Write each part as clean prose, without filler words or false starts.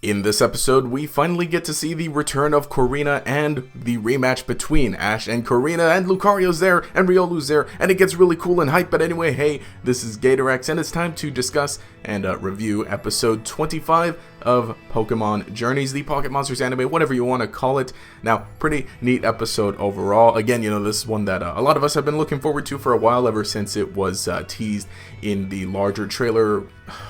In this episode, we finally get to see the return of Korrina and the rematch between Ash and Korrina, and Lucario's there, and Riolu's there, and it gets really cool and hype. But anyway, hey, this is GatorEX, and it's time to discuss and review episode 25 of Pokémon Journeys, the Pocket Monsters anime, whatever you want to call it. Now, pretty neat episode overall. Again, this is one that a lot of us have been looking forward to for a while, ever since it was teased in the larger trailer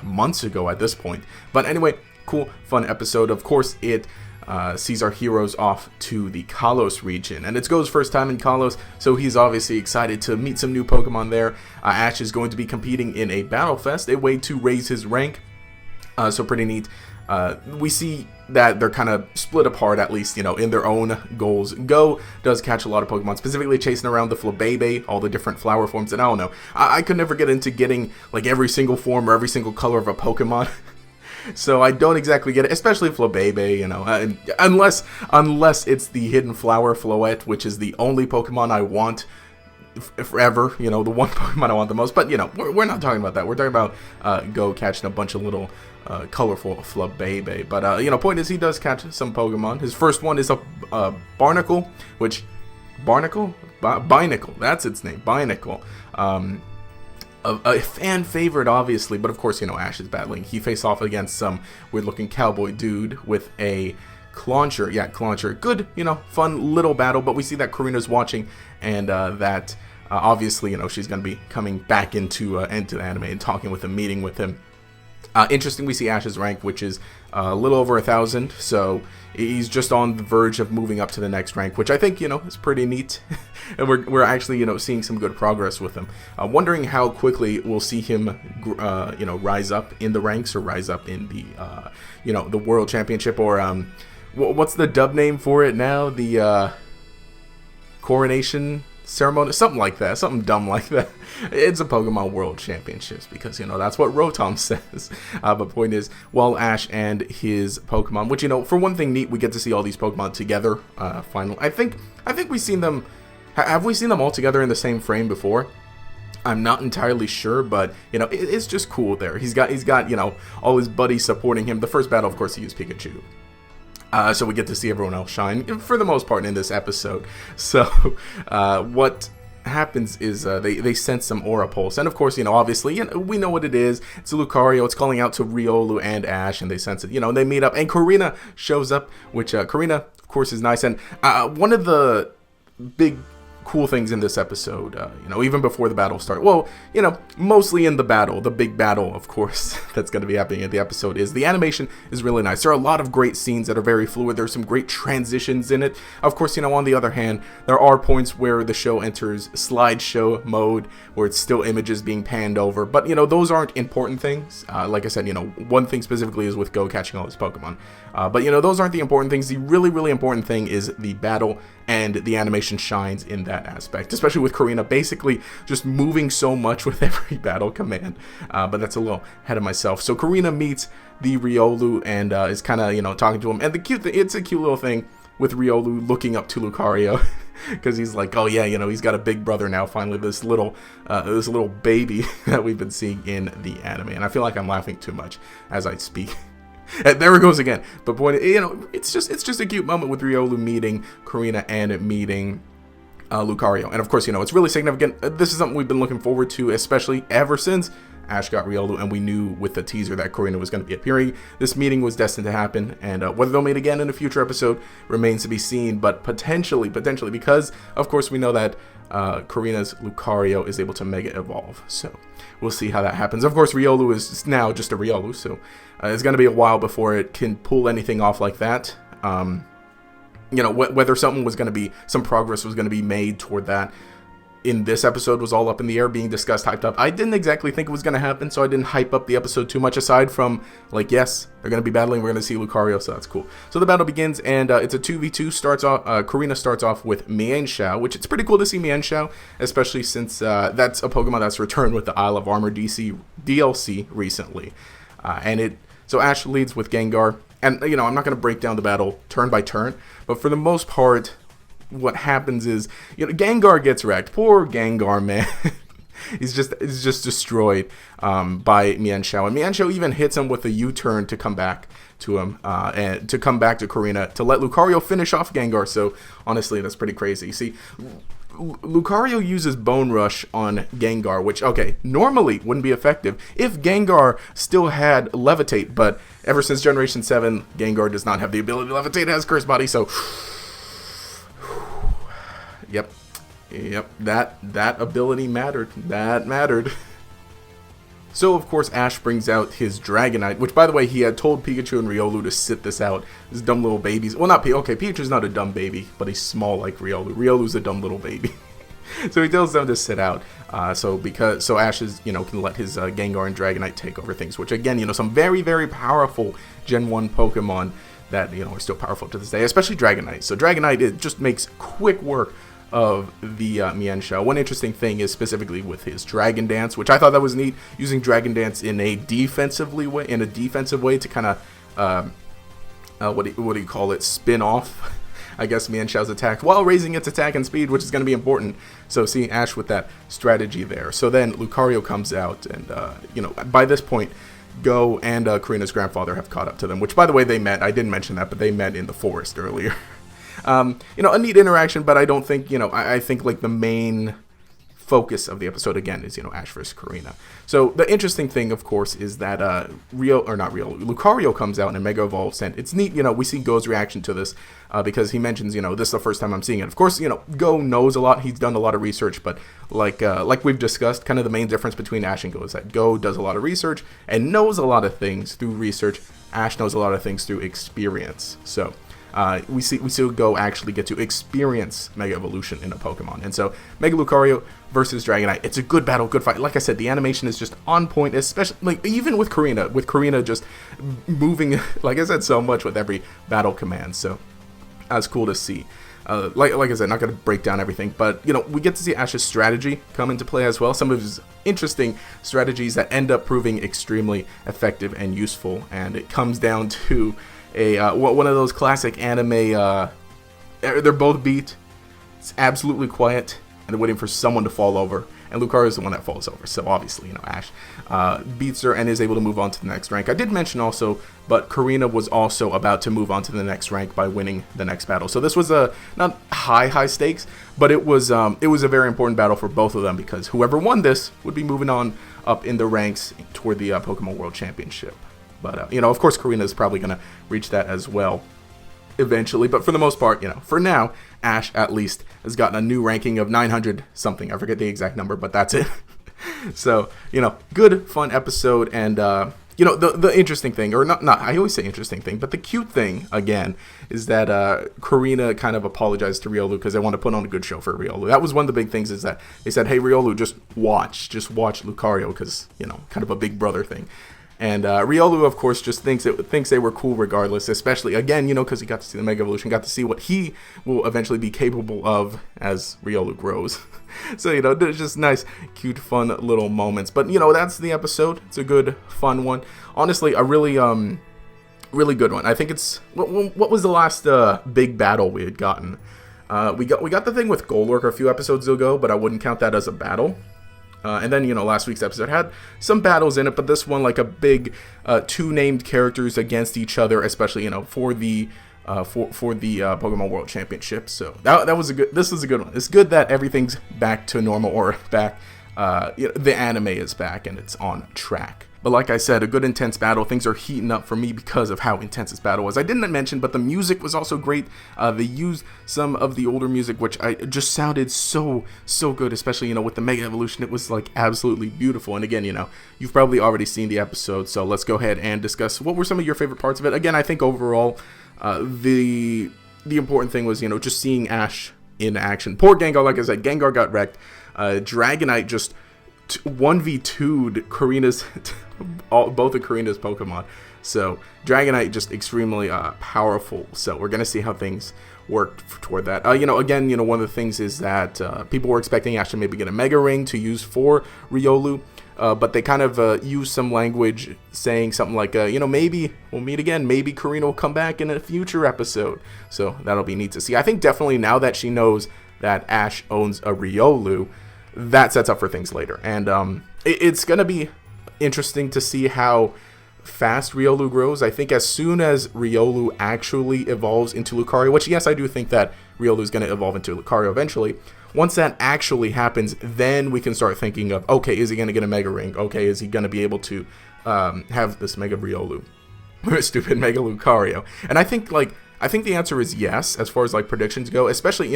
months ago at this point. But anyway, cool, fun episode. Of course, it sees our heroes off to the Kalos region, and it's Go's first time in Kalos, so he's obviously excited to meet some new Pokemon there. Ash is going to be competing in a Battle Fest, a way to raise his rank, so pretty neat. We see that they're kind of split apart, at least, in their own goals. Go does catch a lot of Pokemon, specifically chasing around the Flabébé, all the different flower forms, and I don't know. I could never get into getting, like, every single form or every single color of a Pokemon. So I don't exactly get it, especially Flabébé, unless it's the hidden flower Floette, which is the only Pokemon I want forever, the one Pokemon I want the most. But, we're not talking about that. We're talking about Go catching a bunch of little colorful Flabébé. But, point is, he does catch some Pokemon. His first one is a Barnacle, Binacle, that's its name, Binacle. A fan favorite, obviously, but of course, Ash is battling. He faced off against some weird-looking cowboy dude with a Clauncher. Yeah, Clauncher. Good, fun little battle, but we see that Korrina's watching, and that, obviously, she's going to be coming back into the anime and talking with him, meeting with him. Interesting, we see Ash's rank, which is a little over 1,000, so he's just on the verge of moving up to the next rank, which I think, is pretty neat. And we're actually, seeing some good progress with him. Wondering how quickly we'll see him, rise up in the ranks, or rise up in the, the World Championship, or, what's the dub name for it now? The, Coronation Ceremony, something like that, something dumb like that. It's a Pokemon World Championships, because that's what Rotom says. But point is, while Ash and his Pokemon, which for one thing neat, we get to see all these Pokemon together. Finally, I think we've seen them. Have we seen them all together in the same frame before? I'm not entirely sure, but it's just cool there. He's got all his buddies supporting him. The first battle, of course, he used Pikachu. So we get to see everyone else shine, for the most part, in this episode. So, what happens is they sense some Aura Pulse. And of course, obviously, we know what it is. It's a Lucario. It's calling out to Riolu and Ash, and they sense it. They meet up, and Korrina shows up, which, Korrina, of course, is nice. And one of the big cool things in this episode, even before the battle started, mostly in the battle, the big battle, of course, that's going to be happening in the episode, is the animation is really nice. There are a lot of great scenes that are very fluid. There's some great transitions in it. Of course, on the other hand, there are points where the show enters slideshow mode, where it's still images being panned over, but those aren't important things. Like I said, one thing specifically is with Go catching all his Pokemon, but those aren't the important things. The really, really important thing is the battle, and the animation shines in that aspect, especially with Korrina basically just moving so much with every battle command. But that's a little ahead of myself. So Korrina meets the Riolu and is kind of talking to him, and it's a cute little thing with Riolu looking up to Lucario, because he's like, oh yeah, he's got a big brother now, finally, this little baby that we've been seeing in the anime. And I feel like I'm laughing too much as I speak. And there it goes again. But point, it's just a cute moment with Riolu meeting Korrina and meeting Lucario. And of course, it's really significant. This is something we've been looking forward to, especially ever since Ash got Riolu, and we knew with the teaser that Korrina was going to be appearing. This meeting was destined to happen, and whether they'll meet again in a future episode remains to be seen. But potentially, because of course we know that Korrina's Lucario is able to Mega Evolve. So we'll see how that happens. Of course, Riolu is now just a Riolu, so it's going to be a while before it can pull anything off like that. Whether some progress was going to be made toward that in this episode was all up in the air, being discussed, hyped up. I didn't exactly think it was going to happen, so I didn't hype up the episode too much, aside from, like, yes, they're going to be battling, we're going to see Lucario, so that's cool. So the battle begins, and it's a 2v2, Korrina starts off with Mienshao, which it's pretty cool to see Mienshao, especially since that's a Pokemon that's returned with the Isle of Armor DLC recently. So Ash leads with Gengar, and, I'm not going to break down the battle turn by turn, but for the most part, what happens is, Gengar gets wrecked. Poor Gengar, man. he's just destroyed by Mienshao. And Mienshao even hits him with a U-turn to come back to him, and to come back to Korrina to let Lucario finish off Gengar. So honestly, that's pretty crazy. See, Lucario uses Bone Rush on Gengar, which, okay, normally wouldn't be effective if Gengar still had Levitate, but ever since Generation 7, Gengar does not have the ability to levitate. It has Curse Body, so yep, that ability mattered. That mattered. So, of course, Ash brings out his Dragonite, which, by the way, he had told Pikachu and Riolu to sit this out. These dumb little babies. Well, not okay, Pikachu's not a dumb baby, but he's small like Riolu. Riolu's a dumb little baby. So he tells them to sit out. So Ash is, can let his Gengar and Dragonite take over things, which, again, some very, very powerful Gen 1 Pokemon that, are still powerful to this day, especially Dragonite. So Dragonite, it just makes quick work of the Mienshao. One interesting thing is specifically with his Dragon Dance, which I thought that was neat, using Dragon Dance in a defensive way to kind of what do you call it, spin off I guess Mienshao's attack while raising its attack and speed, which is going to be important. So seeing Ash with that strategy there. So then Lucario comes out, and by this point, Go and Korrina's grandfather have caught up to them, which, by the way, they met. I didn't mention that, but they met in the forest earlier. A neat interaction, but I don't think, I think like the main focus of the episode again is, Ash versus Korrina. So the interesting thing, of course, is that Lucario comes out and Mega Evolves, and it's neat, we see Go's reaction to this, because he mentions, this is the first time I'm seeing it. Of course, Go knows a lot, he's done a lot of research, but like we've discussed, kind of the main difference between Ash and Go is that Go does a lot of research and knows a lot of things through research. Ash knows a lot of things through experience. So we see Go actually get to experience Mega Evolution in a Pokemon. And so Mega Lucario versus Dragonite, it's a good battle, good fight. Like I said, the animation is just on point, especially even with Korrina just moving, like I said, so much with every battle command. So that's cool to see. Like I said, not going to break down everything, but we get to see Ash's strategy come into play as well. Some of his interesting strategies that end up proving extremely effective and useful, and it comes down to one of those classic anime, they're both beat, it's absolutely quiet, and they're waiting for someone to fall over, and Lucario is the one that falls over. So obviously, Ash beats her and is able to move on to the next rank. I did mention also, but Korrina was also about to move on to the next rank by winning the next battle. So this was not high stakes, but it was a very important battle for both of them, because whoever won this would be moving on up in the ranks toward the Pokemon World Championship. But, of course, Korrina is probably going to reach that as well eventually. But for the most part, for now, Ash at least has gotten a new ranking of 900 something. I forget the exact number, but that's it. So, good, fun episode. And, the interesting thing, or not, I always say interesting thing, but the cute thing, again, is that Korrina kind of apologized to Riolu because they want to put on a good show for Riolu. That was one of the big things, is that they said, hey, Riolu, just watch Lucario, because, kind of a big brother thing. And Riolu, of course, just thinks they were cool regardless, especially, again, because he got to see the Mega Evolution, got to see what he will eventually be capable of as Riolu grows. So, there's just nice, cute, fun little moments. But, that's the episode. It's a good, fun one. Honestly, a really good one. I think it's, what was the last big battle we had gotten? We got the thing with Golurk a few episodes ago, but I wouldn't count that as a battle. And then, last week's episode had some battles in it, but this one, like a big two named characters against each other, especially, for the Pokemon World Championship. So that was this was a good one. It's good that everything's back to normal, or back, the anime is back and it's on track. But like I said, a good intense battle. Things are heating up for me because of how intense this battle was. I didn't mention, but the music was also great. They used some of the older music, which just sounded so good, especially, with the Mega Evolution. It was like absolutely beautiful. And again, you've probably already seen the episode, so let's go ahead and discuss what were some of your favorite parts of it. Again, I think overall, the important thing was, just seeing Ash in action. Poor Gengar, like I said, Gengar got wrecked. Dragonite just 1v2'd Korrina's both of Korrina's Pokemon. So Dragonite just extremely powerful. So we're gonna see how things work toward that. Again, one of the things is that people were expecting Ash to maybe get a Mega Ring to use for Riolu, but they kind of use some language saying something like, maybe we'll meet again. Maybe Korrina will come back in a future episode. So that'll be neat to see. I think definitely now that she knows that Ash owns a Riolu, that sets up for things later. And it's going to be interesting to see how fast Riolu grows. I think as soon as Riolu actually evolves into Lucario, which yes, I do think that Riolu is going to evolve into Lucario eventually. Once that actually happens, then we can start thinking of, okay, is he going to get a Mega Ring? Okay, is he going to be able to have this Mega Riolu? Stupid Mega Lucario. And I think the answer is yes, as far as like predictions go, especially,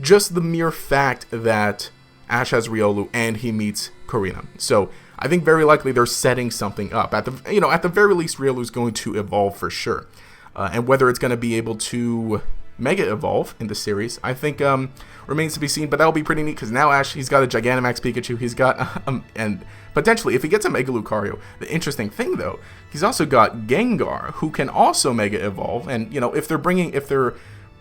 just the mere fact that Ash has Riolu and he meets Korrina. So I think very likely they're setting something up. At the very least, Riolu's going to evolve for sure. And whether it's going to be able to Mega Evolve in the series, I think remains to be seen, but that'll be pretty neat because now Ash, he's got a Gigantamax Pikachu, he's got, and potentially, if he gets a Mega Lucario, the interesting thing though, he's also got Gengar, who can also Mega Evolve, and if they're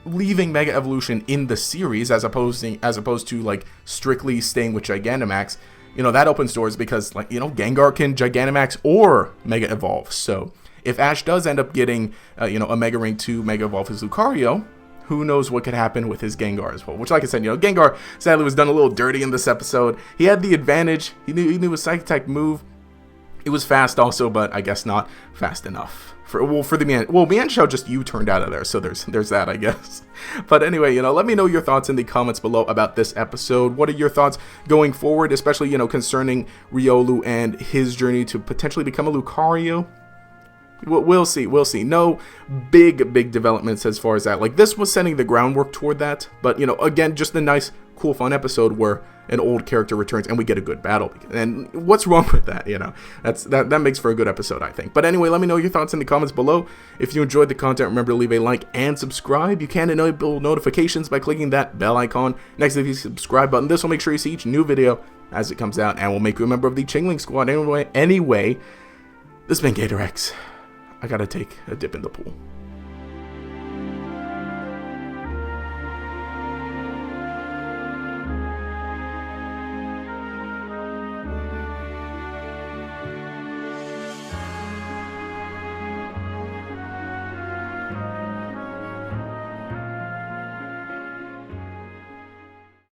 leaving Mega Evolution in the series as opposed to like strictly staying with Gigantamax, that opens doors because Gengar can Gigantamax or Mega Evolve. So if Ash does end up getting a Mega Ring to Mega Evolve his Lucario, who knows what could happen with his Gengar as well. Which, like I said, Gengar sadly was done a little dirty in this episode. He had the advantage. He knew his Psychic Attack move. It was fast also, but I guess not fast enough. For the Mienshao just U-turned out of there, so there's that, I guess. But anyway, let me know your thoughts in the comments below about this episode. What are your thoughts going forward, especially, concerning Riolu and his journey to potentially become a Lucario? We'll see. No big developments as far as that. Like, this was setting the groundwork toward that. But, again, just a nice, cool, fun episode where an old character returns and we get a good battle. And what's wrong with that, That makes for a good episode, I think. But anyway, let me know your thoughts in the comments below. If you enjoyed the content, remember to leave a like and subscribe. You can enable notifications by clicking that bell icon next to the subscribe button. This will make sure you see each new video as it comes out and will make you a member of the Chingling Squad. Anyway, this has been GatorEX. I gotta take a dip in the pool.